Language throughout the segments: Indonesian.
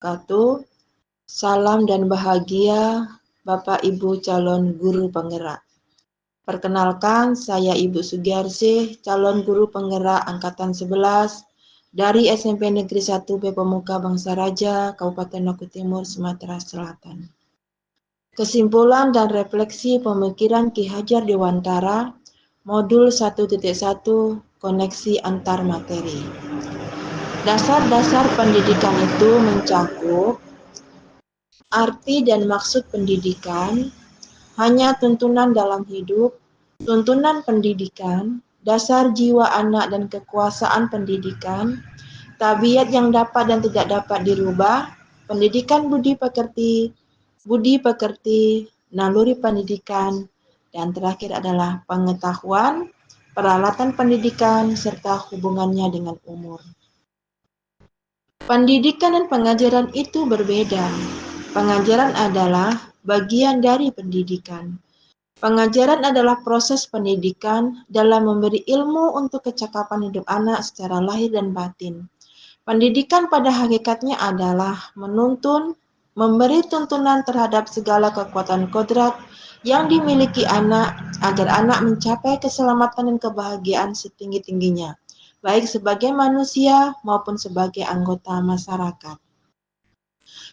wabarakatuh. Salam dan bahagia Bapak Ibu calon guru penggerak. Perkenalkan, saya Ibu Sugiarsih, calon guru penggerak angkatan 11 dari SMP Negeri 1 Pemuka Bangsa Raja, Kabupaten Maluku Timur, Sumatera Selatan. Kesimpulan dan refleksi pemikiran Ki Hajar Dewantara, Modul 1.1, Koneksi Antar Materi. Dasar-dasar pendidikan itu mencakup arti dan maksud pendidikan, hanya tuntunan dalam hidup, tuntunan pendidikan, dasar jiwa anak dan kekuasaan pendidikan, tabiat yang dapat dan tidak dapat dirubah, pendidikan budi pekerti, naluri pendidikan, dan terakhir adalah pengetahuan, peralatan pendidikan, serta hubungannya dengan umur. Pendidikan dan pengajaran itu berbeda. Pengajaran adalah bagian dari pendidikan. Pengajaran adalah proses pendidikan dalam memberi ilmu untuk kecakapan hidup anak secara lahir dan batin. Pendidikan pada hakikatnya adalah menuntun, memberi tuntunan terhadap segala kekuatan kodrat yang dimiliki anak agar anak mencapai keselamatan dan kebahagiaan setinggi-tingginya, baik sebagai manusia maupun sebagai anggota masyarakat.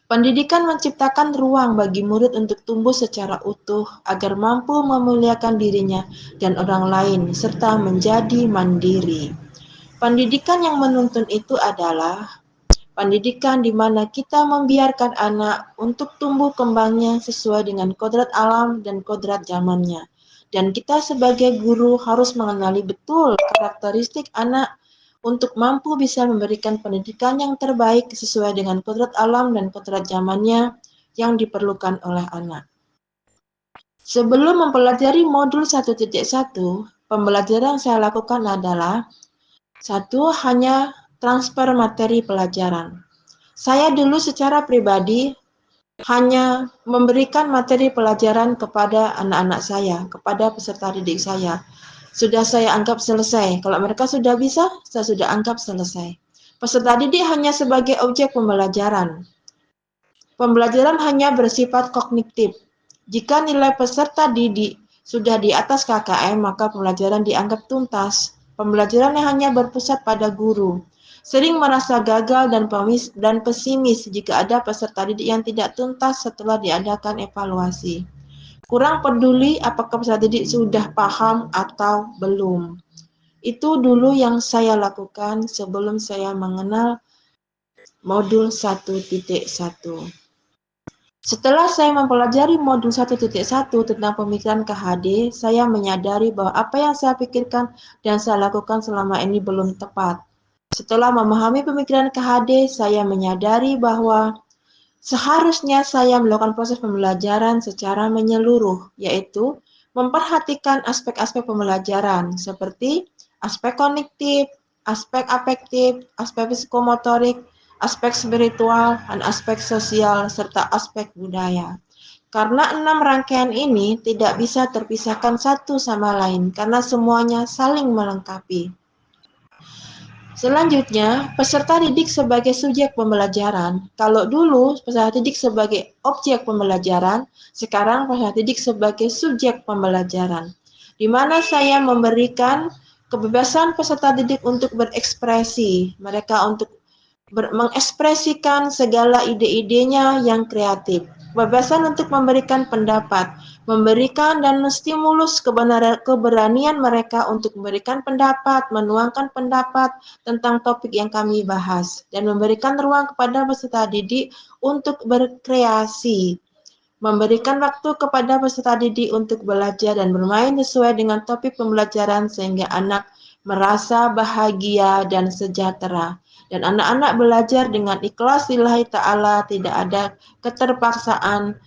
Pendidikan menciptakan ruang bagi murid untuk tumbuh secara utuh agar mampu memuliakan dirinya dan orang lain serta menjadi mandiri. Pendidikan yang menuntun itu adalah pendidikan di mana kita membiarkan anak untuk tumbuh kembangnya sesuai dengan kodrat alam dan kodrat zamannya. Dan kita sebagai guru harus mengenali betul karakteristik anak untuk mampu bisa memberikan pendidikan yang terbaik sesuai dengan kodrat alam dan kodrat zamannya yang diperlukan oleh anak. Sebelum mempelajari modul 1.1, pembelajaran yang saya lakukan adalah hanya transfer materi pelajaran. Saya dulu secara pribadi hanya memberikan materi pelajaran kepada anak-anak saya, kepada peserta didik saya. Sudah saya anggap selesai. Kalau mereka sudah bisa, saya sudah anggap selesai. Peserta didik hanya sebagai objek pembelajaran. Pembelajaran hanya bersifat kognitif. Jika nilai peserta didik sudah di atas KKM, maka pembelajaran dianggap tuntas. Pembelajaran yang hanya berpusat pada guru. Sering merasa gagal dan pesimis jika ada peserta didik yang tidak tuntas setelah diadakan evaluasi. Kurang peduli apakah peserta didik sudah paham atau belum. Itu dulu yang saya lakukan sebelum saya mengenal modul 1.1. Setelah saya mempelajari modul 1.1 tentang pemikiran KHD, saya menyadari bahwa apa yang saya pikirkan dan saya lakukan selama ini belum tepat. Setelah memahami pemikiran KHD, saya menyadari bahwa seharusnya saya melakukan proses pembelajaran secara menyeluruh, yaitu memperhatikan aspek-aspek pembelajaran seperti aspek kognitif, aspek afektif, aspek psikomotorik, aspek spiritual, dan aspek sosial, serta aspek budaya. Karena 6 rangkaian ini tidak bisa terpisahkan satu sama lain, karena semuanya saling melengkapi. Selanjutnya, peserta didik sebagai subjek pembelajaran. Kalau dulu peserta didik sebagai objek pembelajaran, sekarang peserta didik sebagai subjek pembelajaran. Di mana saya memberikan kebebasan peserta didik untuk berekspresi, mereka untuk mengekspresikan segala ide-idenya yang kreatif. Kebebasan untuk memberikan pendapat, memberikan dan menstimulus keberanian mereka untuk memberikan pendapat, menuangkan pendapat tentang topik yang kami bahas, dan memberikan ruang kepada peserta didik untuk berkreasi, memberikan waktu kepada peserta didik untuk belajar dan bermain sesuai dengan topik pembelajaran sehingga anak merasa bahagia dan sejahtera. Dan anak-anak belajar dengan ikhlas lillahi ta'ala, tidak ada keterpaksaan.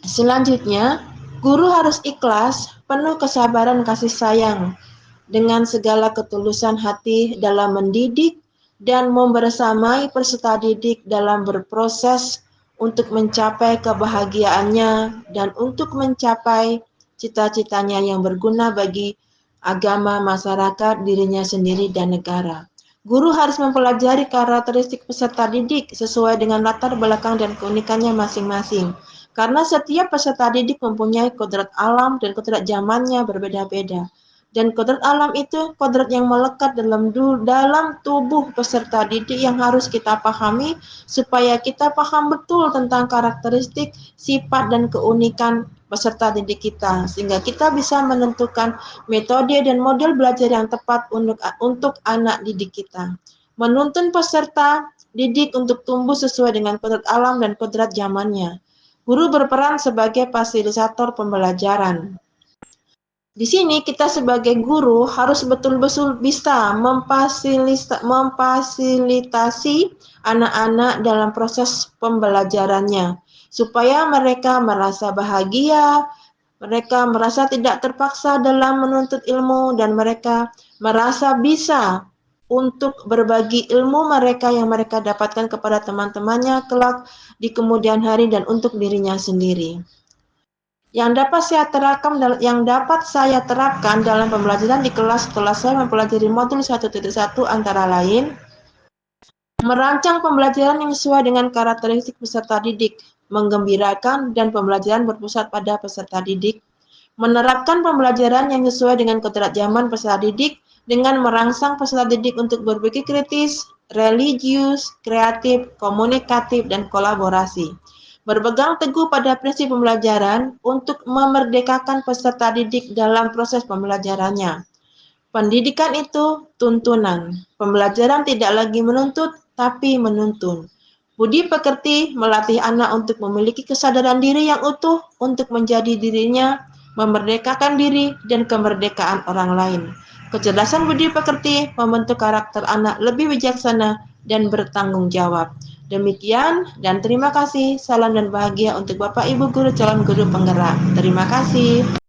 Selanjutnya, guru harus ikhlas, penuh kesabaran kasih sayang, dengan segala ketulusan hati dalam mendidik dan membersamai peserta didik dalam berproses untuk mencapai kebahagiaannya dan untuk mencapai cita-citanya yang berguna bagi agama, masyarakat, dirinya sendiri, dan negara. Guru harus mempelajari karakteristik peserta didik sesuai dengan latar belakang dan keunikannya masing-masing. Karena setiap peserta didik mempunyai kodrat alam dan kodrat zamannya berbeda-beda. Dan kodrat alam itu kodrat yang melekat dalam tubuh peserta didik yang harus kita pahami supaya kita paham betul tentang karakteristik, sifat, dan keunikan peserta didik kita. Sehingga kita bisa menentukan metode dan model belajar yang tepat untuk anak didik kita. Menuntun peserta didik untuk tumbuh sesuai dengan kodrat alam dan kodrat zamannya. Guru berperan sebagai fasilitator pembelajaran. Di sini kita sebagai guru harus betul-betul bisa memfasilitasi anak-anak dalam proses pembelajarannya, supaya mereka merasa bahagia, mereka merasa tidak terpaksa dalam menuntut ilmu, dan mereka merasa bisa untuk berbagi ilmu mereka yang mereka dapatkan kepada teman-temannya kelak di kemudian hari dan untuk dirinya sendiri. Yang dapat saya terapkan dalam pembelajaran di kelas setelah saya mempelajari modul 1.1 antara lain, merancang pembelajaran yang sesuai dengan karakteristik peserta didik, menggembirakan dan pembelajaran berpusat pada peserta didik, menerapkan pembelajaran yang sesuai dengan kodrat zaman peserta didik dengan merangsang peserta didik untuk berpikir kritis, religius, kreatif, komunikatif, dan kolaborasi. Berpegang teguh pada prinsip pembelajaran untuk memerdekakan peserta didik dalam proses pembelajarannya. Pendidikan itu tuntunan. Pembelajaran tidak lagi menuntut, tapi menuntun. Budi pekerti melatih anak untuk memiliki kesadaran diri yang utuh untuk menjadi dirinya, memerdekakan diri, dan kemerdekaan orang lain. Kecerdasan budi pekerti membentuk karakter anak lebih bijaksana dan bertanggung jawab. Demikian dan terima kasih. Salam dan bahagia untuk Bapak Ibu guru calon guru penggerak. Terima kasih.